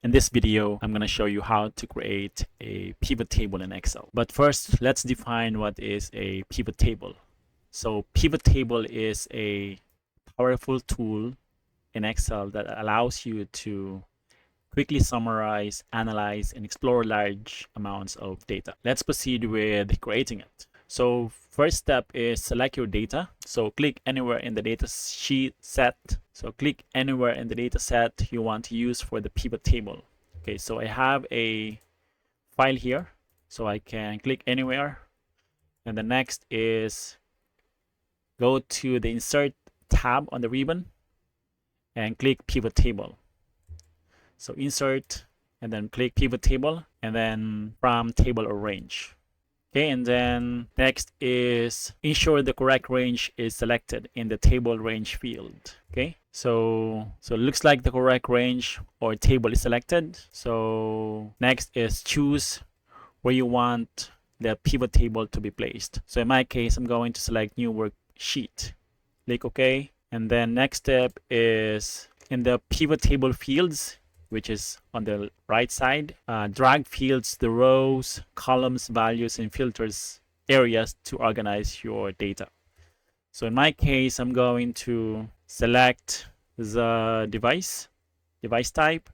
In this video, I'm going to show you how to create a pivot table in Excel. But first, let's define what is a pivot table. So pivot table is a powerful tool in Excel that allows you to quickly summarize, analyze, and explore large amounts of data. Let's proceed with creating it. So first step is select your data. So click anywhere in the data sheet set. So click anywhere in the data set you want to use for the pivot table. Okay, so I have a file here, so I can click anywhere. And the next is go to the insert tab on the ribbon and click pivot table. So insert and then click pivot table and then from table or range. Okay, and then next is ensure the correct range is selected in the table range field. Okay, so it looks like the correct range or table is selected. So next is choose where you want the pivot table to be placed. So in my case, I'm going to select new worksheet. Click OK. And then next step is in the pivot table fields, which is on the right side, drag fields, the rows, columns, values, and filters areas to organize your data. So in my case, I'm going to select the device type,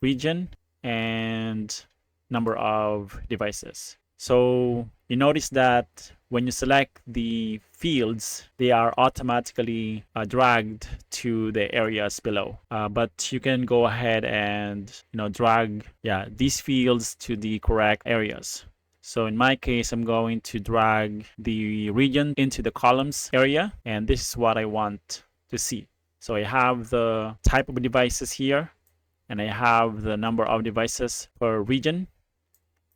region, and number of devices. So you notice that when you select the fields, they are automatically dragged to the areas below. But you can go ahead and drag these fields to the correct areas. So in my case, I'm going to drag the region into the columns area, and this is what I want to see. So I have the type of devices here, and I have the number of devices per region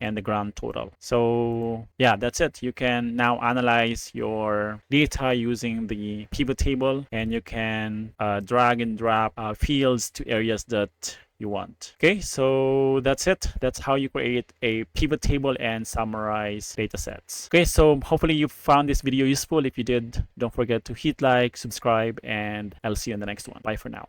and the grand total. So yeah, that's it. You can now analyze your data using the pivot table, and you can drag and drop fields to areas that you want. Okay, so that's it. That's how you create a pivot table and summarize data sets. Okay, so hopefully you found this video useful. If you did, don't forget to hit like, subscribe, and I'll see you in the next one. Bye for now.